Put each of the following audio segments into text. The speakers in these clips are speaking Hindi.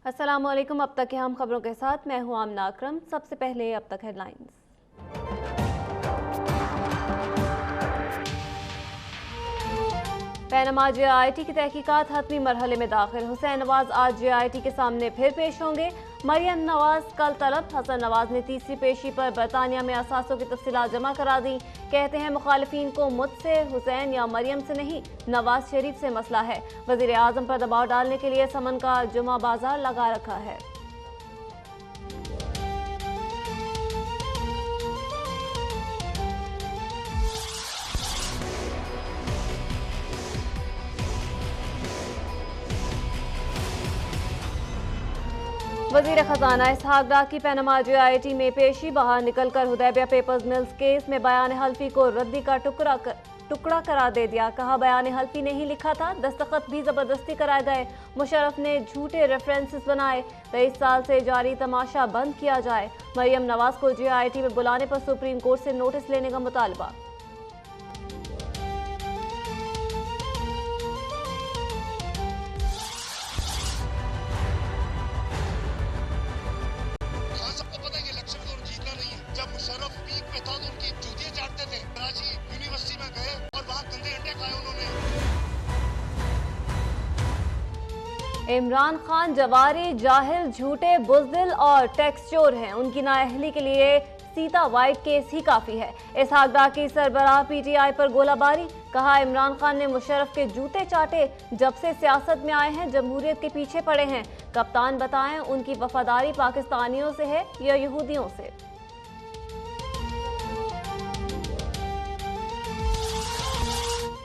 अस्सलामुअलैकुम। अब तक की हम खबरों के साथ मैं हूं आमना अकरम। सबसे पहले अब तक हेडलाइंस। पैनमा JIT की तहकीकात हतमी मरहले में दाखिल। हुसैन नवाज आज JIT के सामने फिर पेश होंगे। मरियम नवाज कल तलब। हसन नवाज ने तीसरी पेशी पर बरतानिया में असासों की तफसीलात जमा करा दी। कहते हैं मुखालिफिन को मुझसे, हुसैन या मरियम से नहीं, नवाज शरीफ से मसला है। वजीर आजम पर दबाव डालने के लिए समन का जुमा बाजार लगा रखा है। वजीर खजाना इसहाक डार की पैनमा JIT में पेशी। बाहर निकलकर हुदैबिया पेपर्स मिल्स केस में बयान हल्फी को रद्दी का टुकड़ा करार दे दिया। कहा बयान हल्फी नहीं लिखा था, दस्तखत भी जबरदस्ती कराए गए। मुशर्रफ ने झूठे रेफरेंसेस बनाए। 23 साल से जारी तमाशा बंद किया जाए। मरियम नवाज को JIT में बुलाने पर सुप्रीम कोर्ट से नोटिस लेने का मुतालबा। इमरान खान जवारी, जाहिल, झूठे, बुज़दिल और टैक्स चोर हैं। उनकी नाअहली के लिए सीता वाइट केस ही काफ़ी है। इसहाक डार की सरबराह PTI पर गोलाबारी। कहा इमरान खान ने मुशर्रफ के जूते चाटे। जब से सियासत में आए हैं जमहूरियत के पीछे पड़े हैं। कप्तान बताएं उनकी वफादारी पाकिस्तानियों से है या यहूदियों से।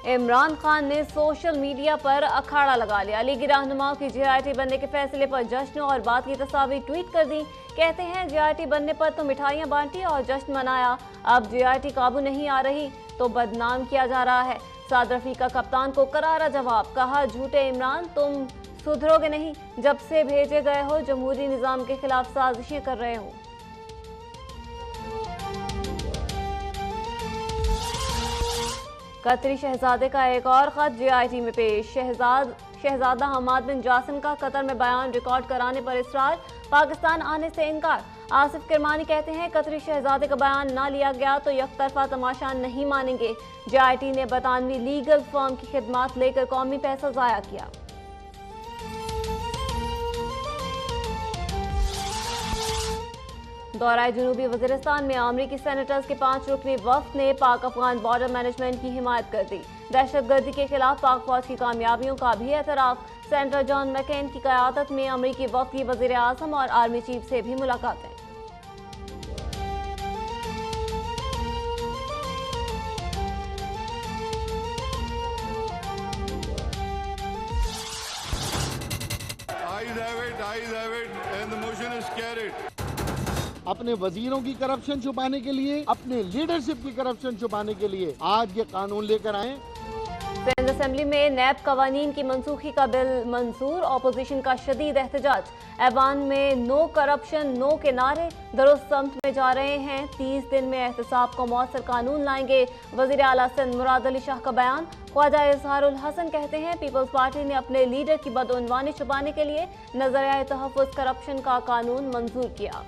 इमरान खान ने सोशल मीडिया पर अखाड़ा लगा लिया। लीगी रहनुमाओं की JIT बनने के फैसले पर जश्न और बात की तस्वीर ट्वीट कर दी। कहते हैं JIT बनने पर तो मिठाइयां बांटी और जश्न मनाया, अब JIT काबू नहीं आ रही तो बदनाम किया जा रहा है। साद रफी का कप्तान को करारा जवाब। कहा झूठे इमरान, तुम सुधरोगे नहीं। जब से भेजे गए हो जमहूरी निज़ाम के खिलाफ साजिशें कर रहे हो। कतरी शहजादे का एक और खत JIT में पेश। शहजादा हमाद बिन जासिम का कतर में बयान रिकॉर्ड कराने पर इसरार। पाकिस्तान आने से इनकार। आसिफ किरमानी कहते हैं कतरी शहजादे का बयान ना लिया गया तो यकतरफा तमाशा नहीं मानेंगे। JIT ने बरतानवी लीगल फर्म की खिदमात लेकर कौमी पैसा ज़ाया किया। दौरा जनूबी वज़ीरिस्तान में अमरीकी सेनेटर्स के 5 रुकनी वफ़द ने पाक अफगान बॉर्डर मैनेजमेंट की हिमायत कर दी। दहशतगर्दी के खिलाफ पाक फौज की कामयाबियों का भी एतराफ़। सेनेटर जॉन मैकेन की क़यादत में अमरीकी वफ़द की वज़ीर आज़म और आर्मी चीफ से भी मुलाकातें। अपने वजीरों की करप्शन छुपाने के लिए, अपने लीडरशिप की करप्शन छुपाने के लिए आज ये कानून लेकर आए। सिंध असेंबली में नैब कवानीन की मनसूखी का बिल मंजूर। ऑपोजिशन का शदीद एहतजाज। ऐवान में नो करप्शन नो के नारे। दुरुस्त समत में जा रहे हैं। 30 दिन में एहतसाब को मौसर कानून लाएंगे। वजीर आला सिंध मुराद अली शाह का बयान। ख्वाजा इजहारुल हसन कहते हैं पीपल्स पार्टी ने अपने लीडर की बदउनवानी छुपाने के लिए नजरिया तहफ़्फ़ुज़ करप्शन का कानून मंजूर किया।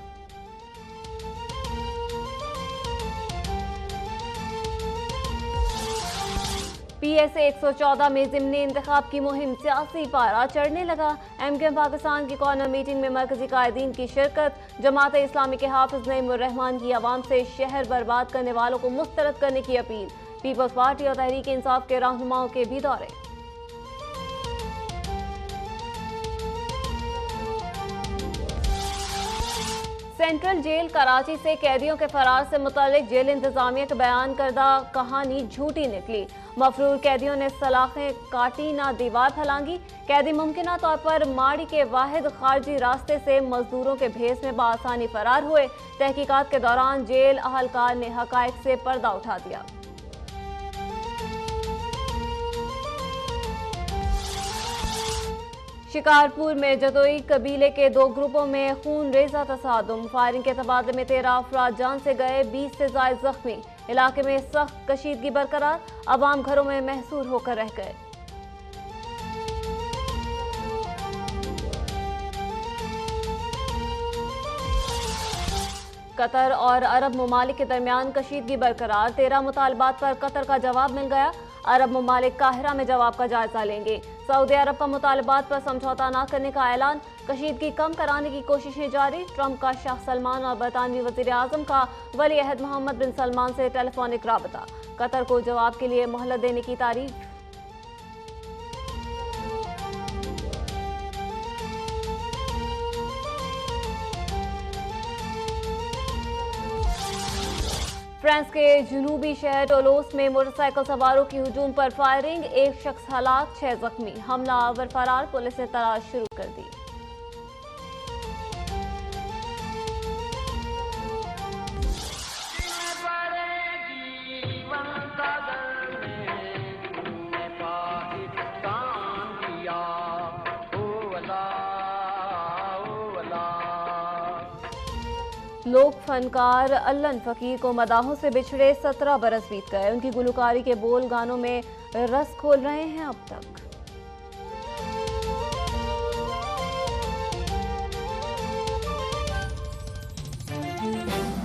PSA 114 में ज़िमनी इंतखाब की मुहिम सियासी पारा चढ़ने लगा। MKM पाकिस्तान की कॉर्नर मीटिंग में मरकजी कायदीन की शिरकत। जमात इस्लामी के हाफिज नईमुर रहमान की आवाम से शहर बर्बाद करने वालों को मुस्तरद करने की अपील। पीपल्स पार्टी और तहरीक इंसाफ के रहनुमाओं के भी दौरे। सेंट्रल जेल कराची से कैदियों के फरार से मुतालिक जेल इंतजामिया के बयान करदा कहानी झूठी निकली। मफरूर कैदियों ने सलाखें काटी ना दीवार फैलांगी। कैदी मुमकिन तौर पर माड़ी के वाहिद खारजी रास्ते से मजदूरों के भेस में बआसानी फरार हुए। तहकीकात के दौरान जेल अहलकार ने हकायक से पर्दा उठा दिया। शिकारपुर में जदोई कबीले के 2 ग्रुपों में खून रेजा तसादुम। फायरिंग के तबादले में 13 अफराद जान से गए, 20 से ज्यादा जख्मी। इलाके में सख्त कशीदगी बरकरार, अवाम घरों में महसूर होकर रह गए। कतर और अरब ममालिक के दरमियान कशीदगी बरकरार, 13 मुतालबात पर कतर का जवाब मिल गया। अरब ममालिक काहिरा में जवाब का जायजा लेंगे। सऊदी अरब का मुतालबात पर समझौता न करने का ऐलान, कशीदगी कम कराने की कोशिशें जारी। ट्रंप का शाह सलमान और बरतानवी वजीर आजम का वली अहद मोहम्मद बिन सलमान से टेलीफोनिक राबता, कतर को जवाब के लिए मोहलत देने की तारीफ। फ्रांस के जनूबी शहर टोलोस में मोटरसाइकिल सवारों की हुजूम पर फायरिंग, 1 शख्स हलाक, 6 जख्मी। हमलावर फरार, पुलिस ने तलाश शुरू कर दी। लोक फनकार अल्लन फकीर को मदाहों से बिछड़े 17 बरस बीत गए। उनकी गुलकारी के बोल गानों में रस खोल रहे हैं अब तक।